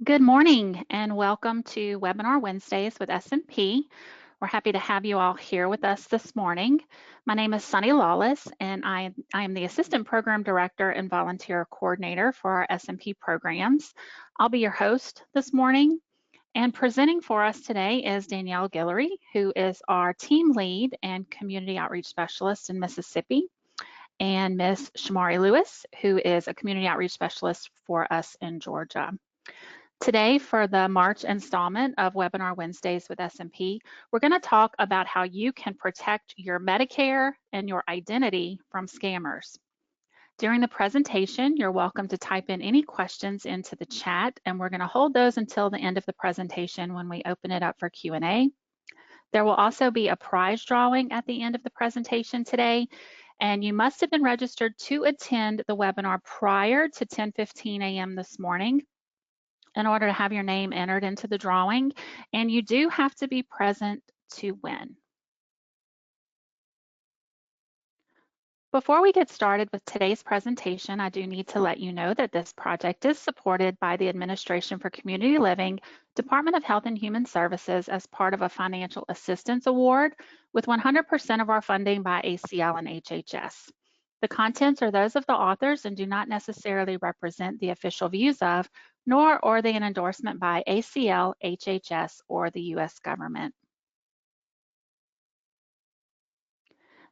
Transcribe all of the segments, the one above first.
Good morning and welcome to Webinar Wednesdays with SMP. We're happy to have you all here with us this morning. My name is Sunny Lawless and I am the Assistant Program Director and Volunteer Coordinator for our SMP programs. I'll be your host this morning, and presenting for us today is Danielle Guillory, who is our Team Lead and Community Outreach Specialist in Mississippi, and Ms. Shamari Lewis, who is a Community Outreach Specialist for us in Georgia. Today, for the March installment of Webinar Wednesdays with SMP, we're going to talk about how you can protect your Medicare and your identity from scammers. During the presentation, you're welcome to type in any questions into the chat, and we're going to hold those until the end of the presentation when we open it up for Q&A. There will also be a prize drawing at the end of the presentation today, and you must have been registered to attend the webinar prior to 10:15 a.m. this morning in order to have your name entered into the drawing, and you do have to be present to win. Before we get started with today's presentation, I do need to let you know that this project is supported by the Administration for Community Living, Department of Health and Human Services as part of a financial assistance award with 100% of our funding by ACL and HHS. The contents are those of the authors and do not necessarily represent the official views of, nor are they an endorsement by ACL, HHS, or the US government.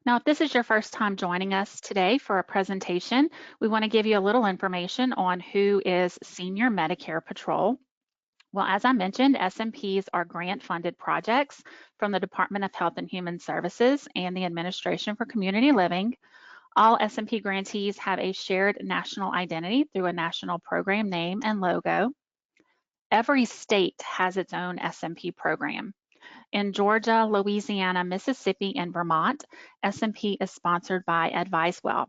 Now, if this is your first time joining us today for a presentation, we want to give you a little information on who is Senior Medicare Patrol. Well, as I mentioned, SMPs are grant-funded projects from the Department of Health and Human Services and the Administration for Community Living. All SMP grantees have a shared national identity through a national program name and logo. Every state has its own SMP program. In Georgia, Louisiana, Mississippi, and Vermont, SMP is sponsored by AdviseWell.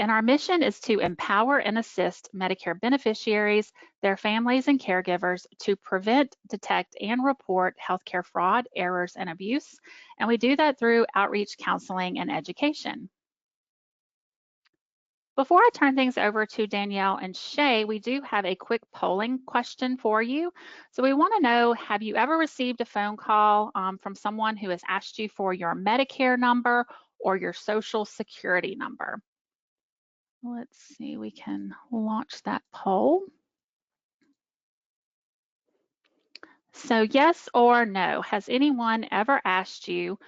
And our mission is to empower and assist Medicare beneficiaries, their families, and caregivers to prevent, detect, and report healthcare fraud, errors, and abuse. And we do that through outreach, counseling, and education. Before I turn things over to Danielle and Shay, we do have a quick polling question for you. So we want to know, have you ever received a phone call from someone who has asked you for your Medicare number or your Social Security number? Let's see, we can launch that poll. So yes or no, has anyone ever asked you,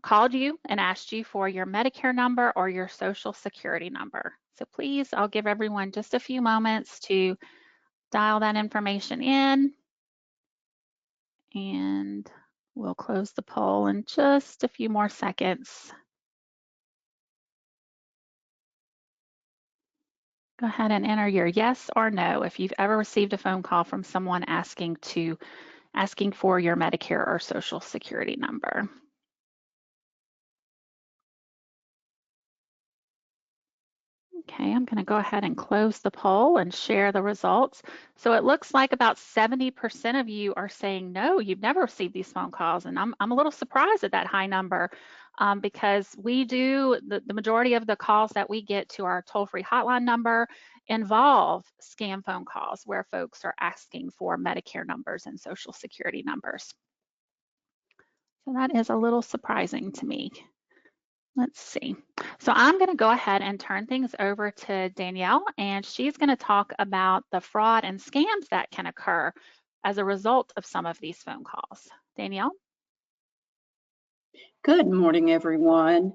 called you and asked you for your Medicare number or your Social Security number? So please, I'll give everyone just a few moments to dial that information in, and we'll close the poll in just a few more seconds. Go ahead and enter your yes or no if you've ever received a phone call from someone asking for your Medicare or Social Security number. Okay, I'm going to go ahead and close the poll and share the results. So it looks like about 70% of you are saying no, you've never received these phone calls. And I'm a little surprised at that high number because we do, the majority of the calls that we get to our toll-free hotline number involve scam phone calls where folks are asking for Medicare numbers and Social Security numbers. So that is a little surprising to me. Let's see. So I'm going to go ahead and turn things over to Danielle, and she's going to talk about the fraud and scams that can occur as a result of some of these phone calls. Danielle? Good morning, everyone.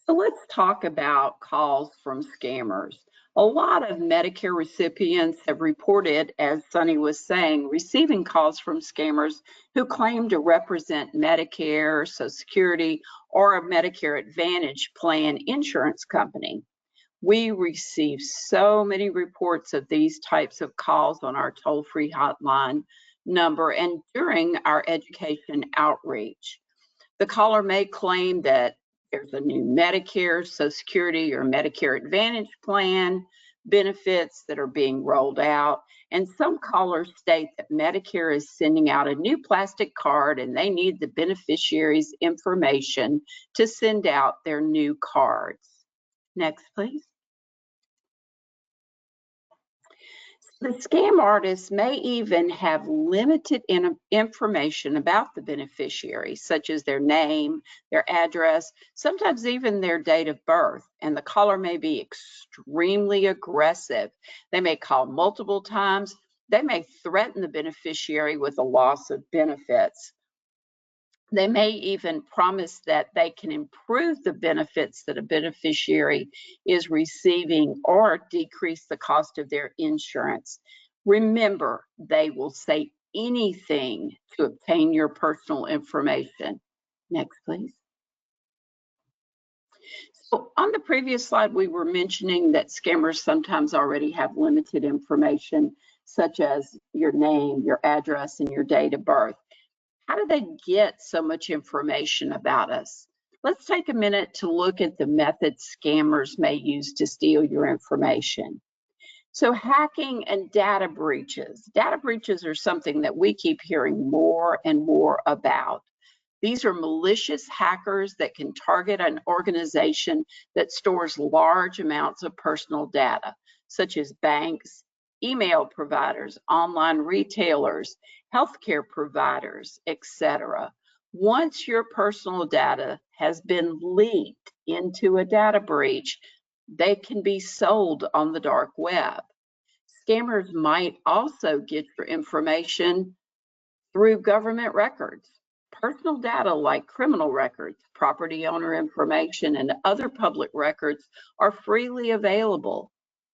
So let's talk about calls from scammers. A lot of Medicare recipients have reported, as Sunny was saying, receiving calls from scammers who claim to represent Medicare, Social Security, or a Medicare Advantage plan insurance company. We receive so many reports of these types of calls on our toll-free hotline number and during our education outreach. The caller may claim that there's a new Medicare, Social Security, or Medicare Advantage plan benefits that are being rolled out. And some callers state that Medicare is sending out a new plastic card and they need the beneficiary's information to send out their new cards. Next, please. The scam artists may even have limited information about the beneficiary, such as their name, their address, sometimes even their date of birth, and the caller may be extremely aggressive. They may call multiple times. They may threaten the beneficiary with a loss of benefits. They may even promise that they can improve the benefits that a beneficiary is receiving or decrease the cost of their insurance. Remember, they will say anything to obtain your personal information. Next, please. So on the previous slide, we were mentioning that scammers sometimes already have limited information, such as your name, your address, and your date of birth. How do they get so much information about us? Let's take a minute to look at the methods scammers may use to steal your information. So hacking and data breaches. Data breaches are something that we keep hearing more and more about. These are malicious hackers that can target an organization that stores large amounts of personal data, such as banks, email providers, online retailers, healthcare providers, etc. Once your personal data has been leaked into a data breach, they can be sold on the dark web. Scammers might also get your information through government records. Personal data like criminal records, property owner information, and other public records are freely available.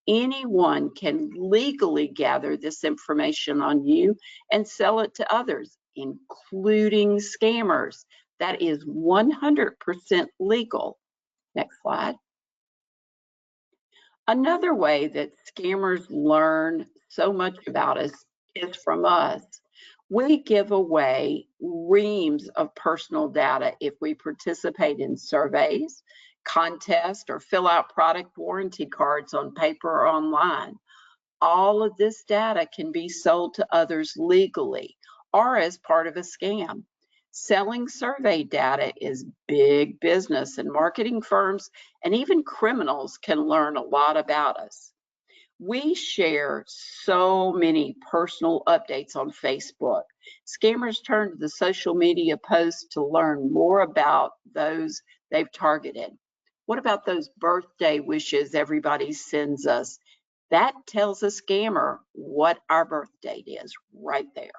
Anyone can legally gather this information on you and sell it to others, including scammers. That is 100% legal. Next slide. Another way that scammers learn so much about us is from us. We give away reams of personal data if we participate in surveys, contests, or fill out product warranty cards on paper or online. All of this data can be sold to others legally or as part of a scam. Selling survey data is big business, and marketing firms and even criminals can learn a lot about us. We share so many personal updates on Facebook. Scammers turn to the social media posts to learn more about those they've targeted. What about those birthday wishes everybody sends us? That tells a scammer what our birth date is right there.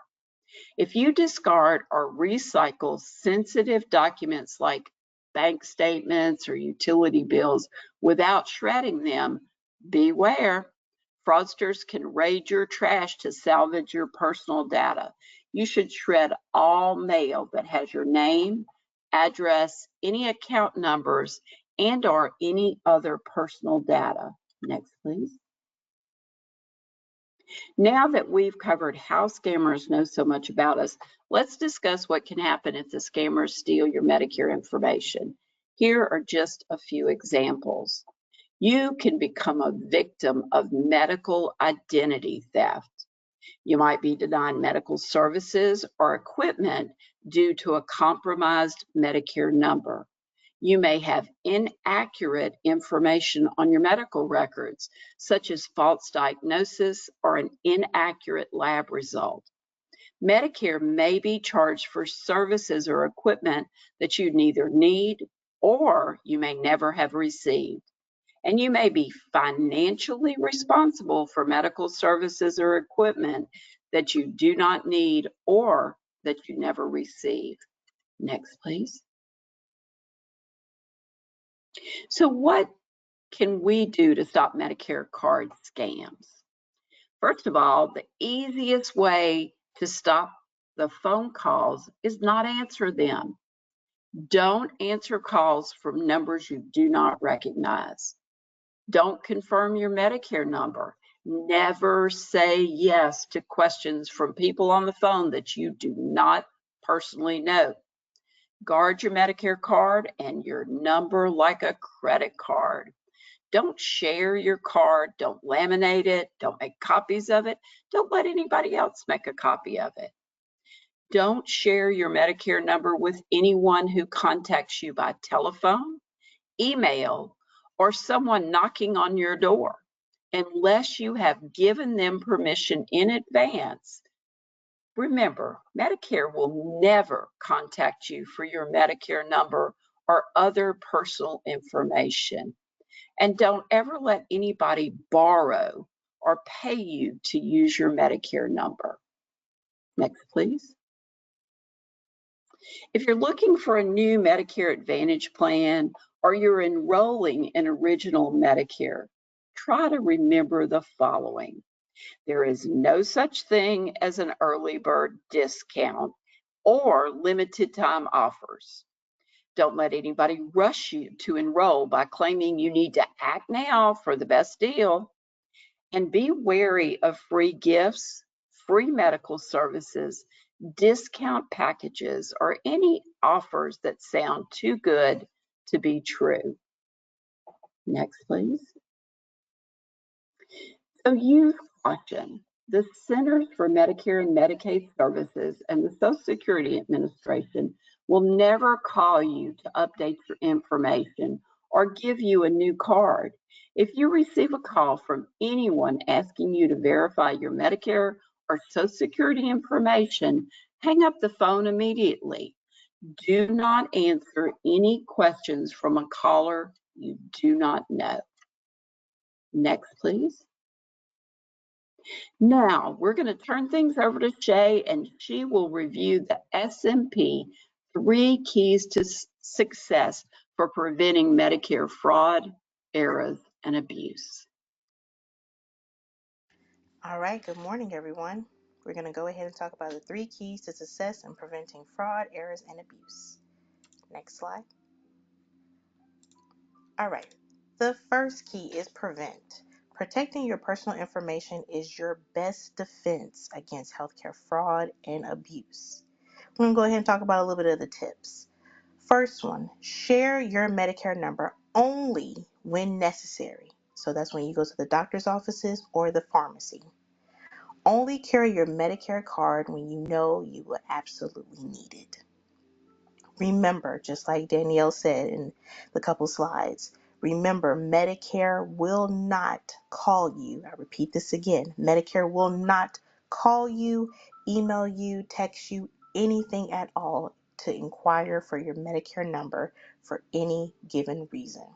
If you discard or recycle sensitive documents like bank statements or utility bills without shredding them, beware. Fraudsters can raid your trash to salvage your personal data. You should shred all mail that has your name, address, any account numbers, and/or any other personal data. Next, please. Now that we've covered how scammers know so much about us, let's discuss what can happen if the scammers steal your Medicare information. Here are just a few examples. You can become a victim of medical identity theft. You might be denied medical services or equipment due to a compromised Medicare number. You may have inaccurate information on your medical records, such as false diagnosis or an inaccurate lab result. Medicare may be charged for services or equipment that you neither need or you may never have received. And you may be financially responsible for medical services or equipment that you do not need or that you never receive. Next, please. So what can we do to stop Medicare card scams? First of all, the easiest way to stop the phone calls is not answer them. Don't answer calls from numbers you do not recognize. Don't confirm your Medicare number. Never say yes to questions from people on the phone that you do not personally know. Guard your Medicare card and your number like a credit card. Don't share your card. Don't laminate it. Don't make copies of it. Don't let anybody else make a copy of it. Don't share your Medicare number with anyone who contacts you by telephone, email, or someone knocking on your door. unless you have given them permission in advance. Remember, Medicare will never contact you for your Medicare number or other personal information. And don't ever let anybody borrow or pay you to use your Medicare number. Next, please. If you're looking for a new Medicare Advantage plan or you're enrolling in Original Medicare, try to remember the following. There is no such thing as an early bird discount or limited time offers. Don't let anybody rush you to enroll by claiming you need to act now for the best deal. And be wary of free gifts, free medical services, discount packages, or any offers that sound too good to be true. Next, please. So use caution. The Centers for Medicare and Medicaid Services and the Social Security Administration will never call you to update your information or give you a new card. If you receive a call from anyone asking you to verify your Medicare or Social Security information, hang up the phone immediately. Do not answer any questions from a caller you do not know. Next, please. Now, we're going to turn things over to Shay, and she will review the SMP 3 Keys to Success for Preventing Medicare Fraud, Errors, and Abuse. All right, good morning, everyone. We're going to go ahead and talk about the 3 keys to success in preventing fraud, errors, and abuse. Next slide. All right, the first key is prevent. Protecting your personal information is your best defense against healthcare fraud and abuse. We're going to go ahead and talk about a little bit of the tips. First one, share your Medicare number only when necessary. So that's when you go to the doctor's offices or the pharmacy. Only carry your Medicare card when you know you will absolutely need it. Remember, just like Danielle said in the couple slides, remember Medicare will not call you. I repeat this again. Medicare will not call you, email you, text you, anything at all to inquire for your Medicare number for any given reason.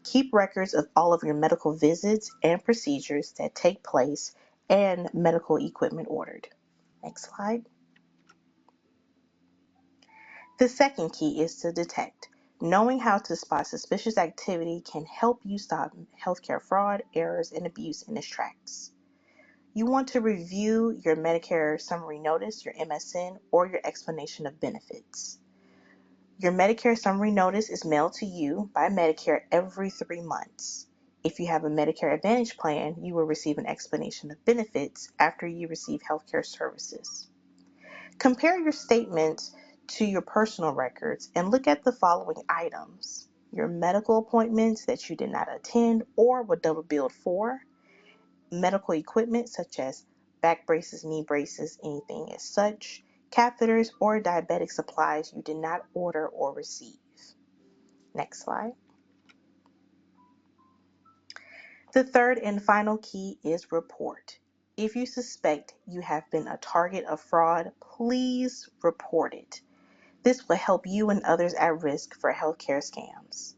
Keep records of all of your medical visits and procedures that take place and medical equipment ordered. Next slide. The second key is to detect. Knowing how to spot suspicious activity can help you stop healthcare fraud, errors, and abuse in its tracks. You want to review your Medicare summary notice, your MSN, or your explanation of benefits. Your Medicare summary notice is mailed to you by Medicare every 3 months. If you have a Medicare Advantage plan, you will receive an explanation of benefits after you receive healthcare services. Compare your statements to your personal records and look at the following items: your medical appointments that you did not attend or were double billed for, medical equipment such as back braces, knee braces, anything as such, catheters or diabetic supplies you did not order or receive. Next slide. The third and final key is report. If you suspect you have been a target of fraud, please report it. This will help you and others at risk for healthcare scams.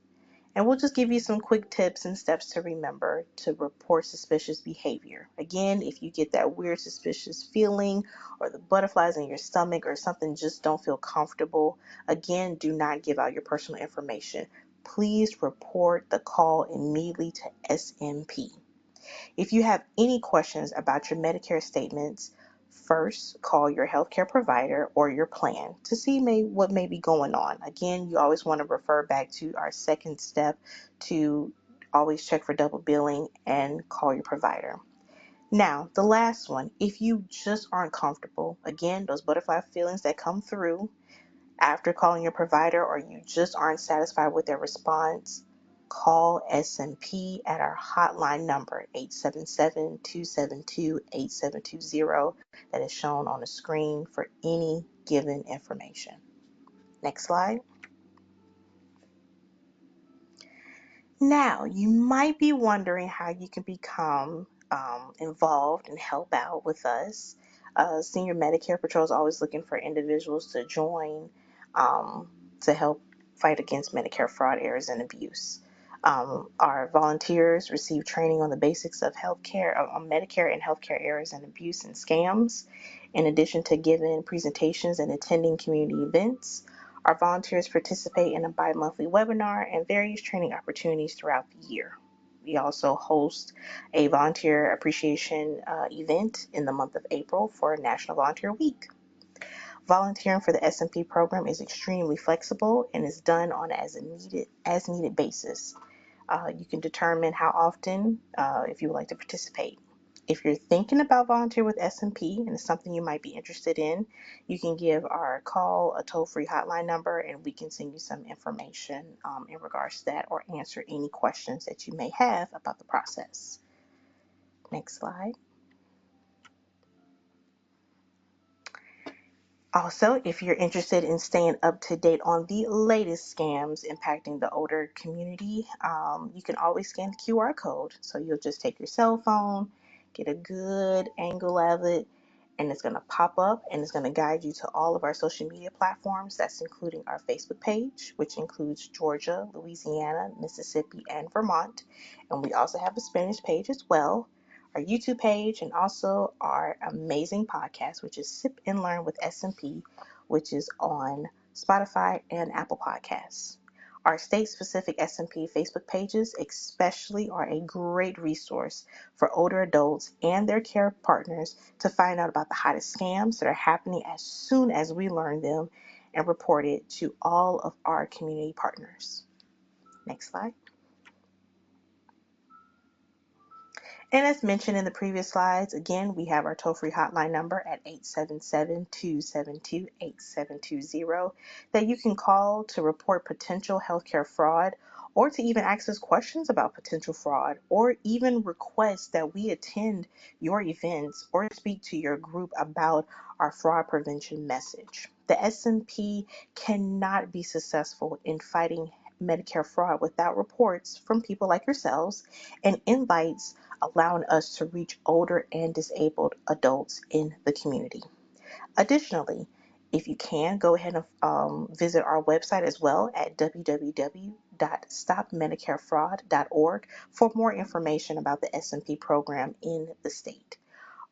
And we'll just give you some quick tips and steps to remember to report suspicious behavior. Again, if you get that weird suspicious feeling or the butterflies in your stomach or something just don't feel comfortable, again, do not give out your personal information. Please report the call immediately to SMP. If you have any questions about your Medicare statements, first call your healthcare provider or your plan to see what may be going on. Again, you always want to refer back to our second step to always check for double billing and call your provider. Now, the last one, if you just aren't comfortable, again, those butterfly feelings that come through after calling your provider or you just aren't satisfied with their response, call SMP at our hotline number 877-272-8720 that is shown on the screen for any given information. Next slide. Now, you might be wondering how you can become involved and help out with us. Senior Medicare Patrol is always looking for individuals to join to help fight against Medicare fraud, errors, and abuse. Our volunteers receive training on the basics of healthcare, on Medicare and healthcare errors and abuse and scams. In addition to giving presentations and attending community events, our volunteers participate in a bi-monthly webinar and various training opportunities throughout the year. We also host a volunteer appreciation event in the month of April for National Volunteer Week. Volunteering for the SMP program is extremely flexible and is done on as needed basis. You can determine how often if you would like to participate. If you're thinking about volunteer with SMP and it's something you might be interested in, you can give our call a toll-free hotline number and we can send you some information in regards to that or answer any questions that you may have about the process. Next slide. Also, if you're interested in staying up to date on the latest scams impacting the older community, you can always scan the QR code. So you'll just take your cell phone, get a good angle of it, and it's going to pop up and it's going to guide you to all of our social media platforms. That's including our Facebook page, which includes Georgia, Louisiana, Mississippi, and Vermont. And we also have a Spanish page as well, our YouTube page, and also our amazing podcast, which is Sip and Learn with SMP, which is on Spotify and Apple Podcasts. Our state-specific SMP Facebook pages especially are a great resource for older adults and their care partners to find out about the hottest scams that are happening as soon as we learn them and report it to all of our community partners. Next slide. And as mentioned in the previous slides, again, we have our toll-free hotline number at 877-272-8720 that you can call to report potential healthcare fraud or to even ask us questions about potential fraud or even request that we attend your events or speak to your group about our fraud prevention message. The SMP cannot be successful in fighting Medicare fraud without reports from people like yourselves and invites allowing us to reach older and disabled adults in the community. Additionally, if you can, go ahead and visit our website as well at www.stopmedicarefraud.org for more information about the SMP program in the state.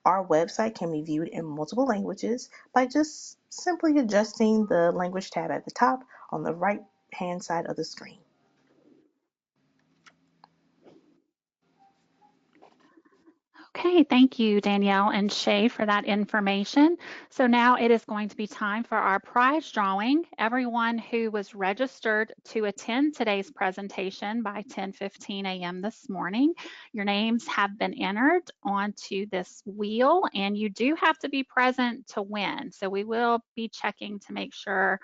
Our website can be viewed in multiple languages by just simply adjusting the language tab at the top on the right hand side of the screen. Okay, thank you, Danielle and Shay, for that information. So now it is going to be time for our prize drawing. Everyone who was registered to attend today's presentation by 10:15 a.m. this morning, your names have been entered onto this wheel, and you do have to be present to win. So we will be checking to make sure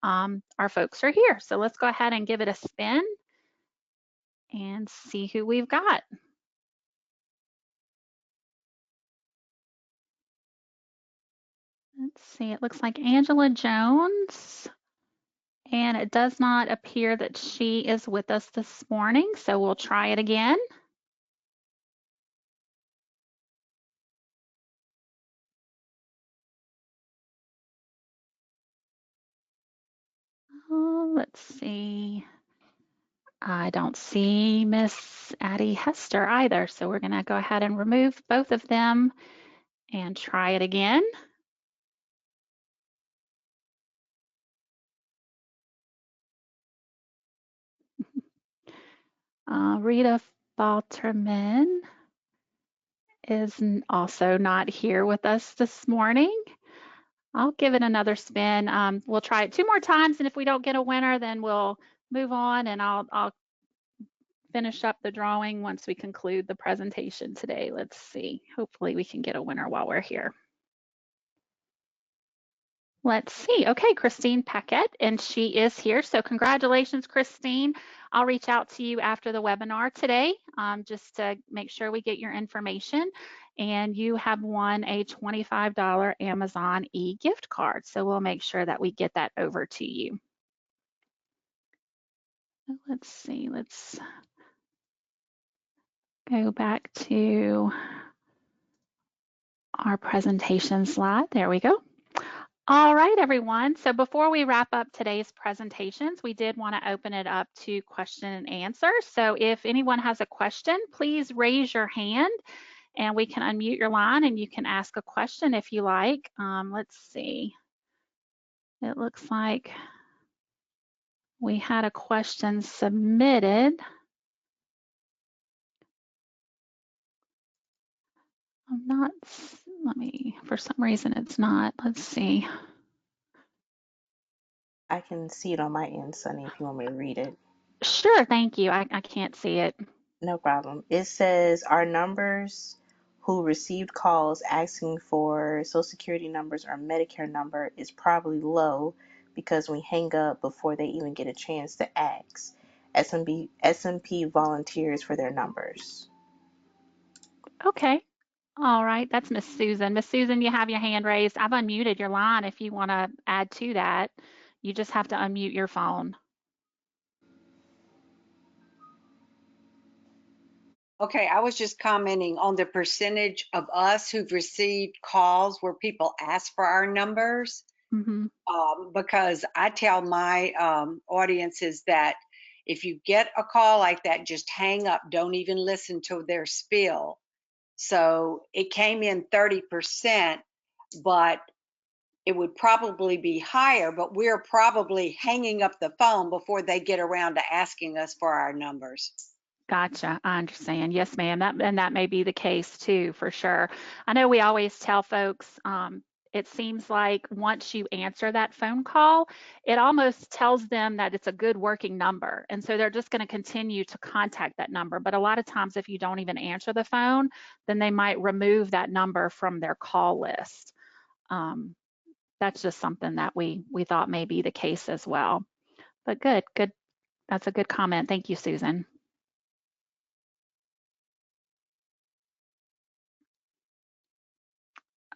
our folks are here. So let's go ahead and give it a spin and see who we've got. Let's see, it looks like Angela Jones, and it does not appear that she is with us this morning, so we'll try it again. Let's see. I don't see Miss Addie Hester either, so we're going to go ahead and remove both of them and try it again. Rita Balterman is also not here with us this morning. I'll give it another spin. We'll try it two more times, and if we don't get a winner, then we'll move on, and I'll finish up the drawing once we conclude the presentation today. Let's see. Hopefully we can get a winner while we're here. Let's see. Okay, Christine Paquette, and she is here. So congratulations, Christine. I'll reach out to you after the webinar today just to make sure we get your information. And you have won a $25 Amazon e-gift card. So we'll make sure that we get that over to you. Let's see. Let's go back to our presentation slide. There we go. All right, everyone. So before we wrap up today's presentations, we did want to open it up to question and answer. So if anyone has a question, please raise your hand and we can unmute your line and you can ask a question if you like. Let's see. It looks like we had a question submitted. I'm not, for some reason it's not. Let's see. I can see it on my end, Sunny, if you want me to read it. Sure, thank you. I can't see it. No problem. It says our numbers who received calls asking for Social Security numbers or Medicare number is probably low because we hang up before they even get a chance to ask. SMP volunteers for their numbers. Okay. All right, that's Miss Susan. Miss Susan, you have your hand raised. I've unmuted your line if you want to add to that. You just have to unmute your phone. Okay, I was just commenting on the percentage of us who've received calls where people ask for our numbers, Mm-hmm. because I tell my audiences that if you get a call like that, just hang up. Don't even listen to their spiel. So it came in 30%, but it would probably be higher, but we're probably hanging up the phone before they get around to asking us for our numbers. Gotcha. I understand. Yes, ma'am. That may be the case too, for sure. I know we always tell folks, it seems like once you answer that phone call, it almost tells them that it's a good working number. And so they're just going to continue to contact that number. But a lot of times, if you don't even answer the phone, then they might remove that number from their call list. That's just something that we thought may be the case as well. But good. That's a good comment. Thank you, Susan.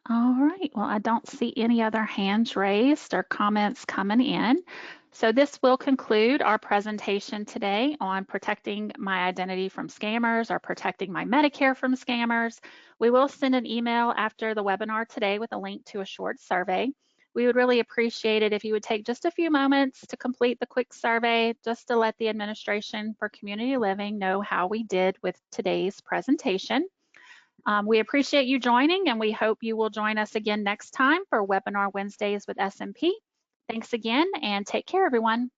All right, well, I don't see any other hands raised or comments coming in. So this will conclude our presentation today on protecting my identity from scammers or protecting my Medicare from scammers. We will send an email after the webinar today with a link to a short survey. We would really appreciate it if you would take just a few moments to complete the quick survey just to let the Administration for Community Living know how we did with today's presentation. We appreciate you joining and we hope you will join us again next time for Webinar Wednesdays with SMP. Thanks again and take care, everyone.